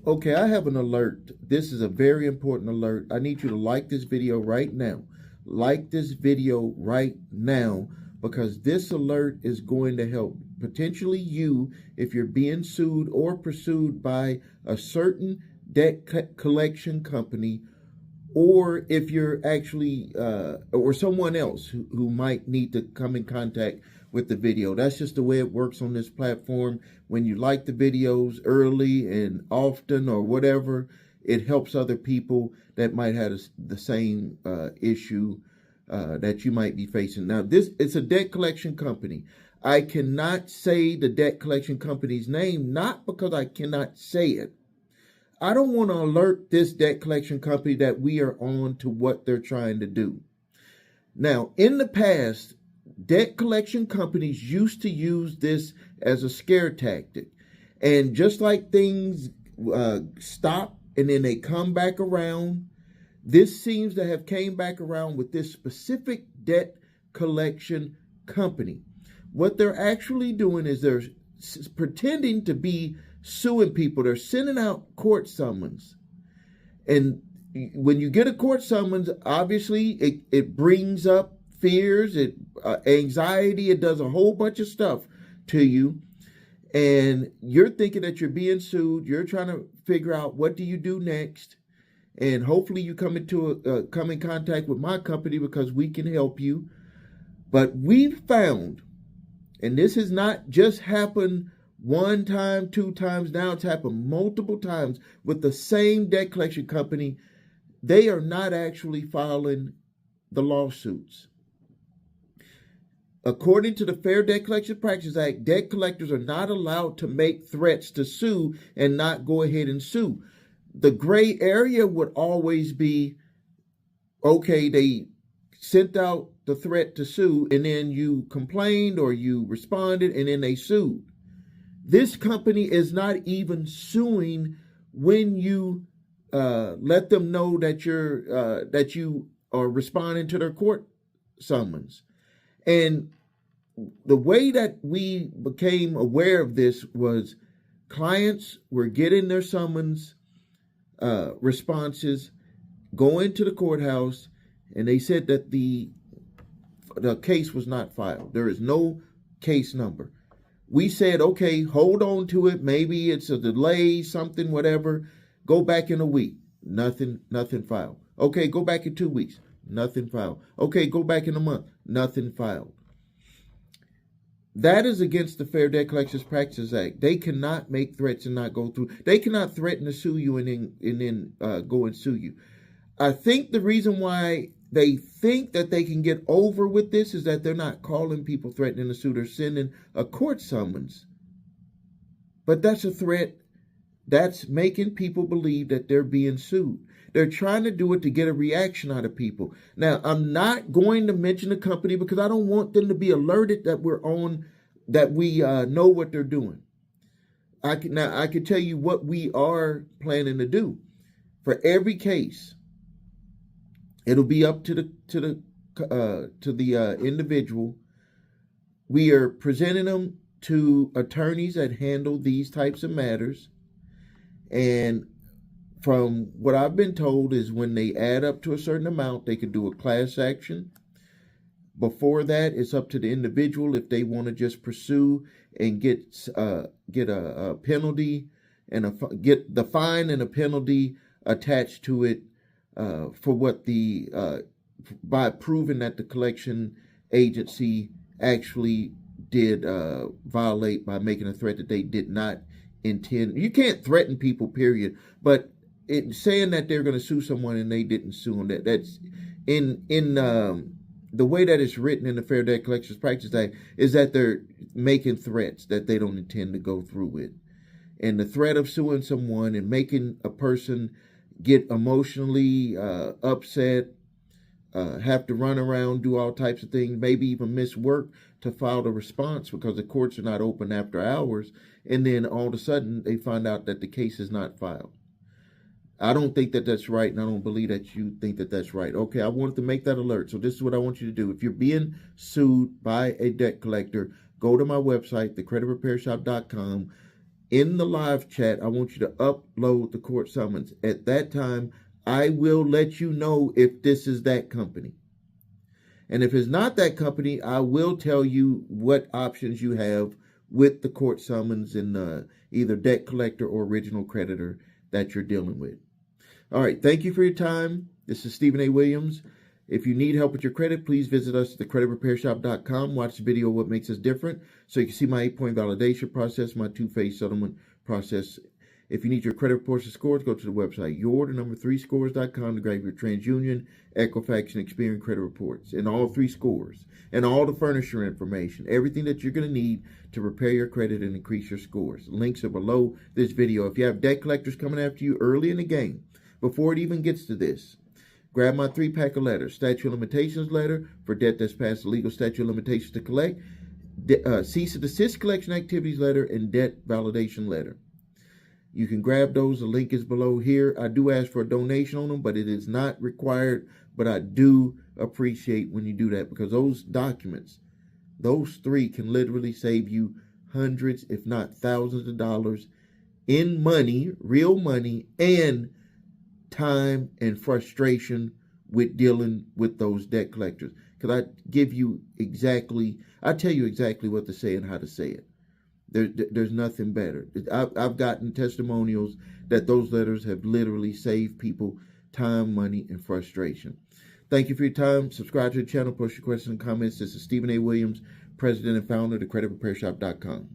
Okay, I have an alert. This is a very important alert. I need you to like this video right now. Like this video right now, because this alert is going to help potentially you if you're being sued or pursued by a certain debt collection company, or if you're actually or someone else who might need to come in contact with the video. That's just the way it works on this platform. When you like the videos early and often or whatever, it helps other people that might have the same issue that you might be facing. Now, it's a debt collection company. I cannot say the debt collection company's name, not because I cannot say it. I don't want to alert this debt collection company that we are on to what they're trying to do. Now, in the past, debt collection companies used to use this as a scare tactic. And just like things stop and then they come back around, this seems to have came back around with this specific debt collection company. What they're actually doing is they're pretending to be suing people. They're sending out court summons. And when you get a court summons, obviously it brings up fears, anxiety, it does a whole bunch of stuff to you. And you're thinking that you're being sued. You're trying to figure out what do you do next. And hopefully you come in contact with my company because we can help you. But we've found, and this has not just happened one time, two times, now it's happened multiple times with the same debt collection company, they are not actually filing the lawsuits. According to the Fair Debt Collection Practices Act, debt collectors are not allowed to make threats to sue and not go ahead and sue. The gray area would always be, okay, they sent out the threat to sue and then you complained or you responded and then they sued. This company is not even suing when you let them know that you are responding to their court summons. And the way that we became aware of this was clients were getting their summons responses, going to the courthouse, and they said that the case was not filed. There is no case number. We said, okay, hold on to it. Maybe it's a delay, something, whatever. Go back in a week. Nothing filed. Okay, go back in 2 weeks. Nothing filed. Okay, go back in a month. Nothing filed. That is against the Fair Debt Collections Practices Act. They cannot make threats and not go through. They cannot threaten to sue you and then go and sue you. I think the reason why they think that they can get over with this is that they're not calling people threatening to sue. They're sending a court summons. But that's a threat. That's making people believe that they're being sued. They're trying to do it to get a reaction out of people. Now, I'm not going to mention the company because I don't want them to be alerted that we're on, that we know what they're doing. I can tell you what we are planning to do. For every case, it'll be up to the individual. We are presenting them to attorneys that handle these types of matters. And from what I've been told is when they add up to a certain amount, they could do a class action. Before that, it's up to the individual if they want to just pursue and get a penalty and get the fine and a penalty attached to it for what by proving that the collection agency actually did violate by making a threat that they did not intend. You can't threaten people, period. But saying that they're going to sue someone and they didn't sue them, that's in the way that it's written in the Fair Debt Collections Practices Act is that they're making threats that they don't intend to go through with. And the threat of suing someone and making a person get emotionally upset, have to run around, do all types of things, maybe even miss work to file the response because the courts are not open after hours, and then all of a sudden they find out that the case is not filed. I don't think that that's right, and I don't believe that you think that that's right. Okay, I wanted to make that alert, so this is what I want you to do. If you're being sued by a debt collector, go to my website, thecreditrepairshop.com. in the live chat, I want you to upload the court summons. At that time, I will let you know if this is that company. And if it's not that company, I will tell you what options you have with the court summons and either debt collector or original creditor that you're dealing with. All right. Thank you for your time. This is Stephen A. Williams. If you need help with your credit, please visit us at thecreditrepairshop.com. Watch the video, What Makes Us Different, so you can see my 8-point validation process, my 2-phase settlement process. If you need your credit reports and scores, go to the website, your3scores.com, to grab your TransUnion, Equifax, and Experian credit reports, and all 3 scores, and all the furnisher information, everything that you're going to need to repair your credit and increase your scores. Links are below this video. If you have debt collectors coming after you early in the game, before it even gets to this, grab my 3-pack of letters: statute of limitations letter for debt that's past the legal statute of limitations to collect, cease and desist collection activities letter, and debt validation letter. You can grab those. The link is below here. I do ask for a donation on them, but it is not required. But I do appreciate when you do that, because those documents, those 3 can literally save you hundreds, if not thousands of dollars in money, real money, and time and frustration with dealing with those debt collectors. Because I tell you exactly what to say and how to say it. There's nothing better. I've gotten testimonials that those letters have literally saved people time, money, and frustration. Thank you for your time. Subscribe to the channel. Post your questions and comments. This is Stephen A. Williams, President and Founder of thecreditrepairshop.com.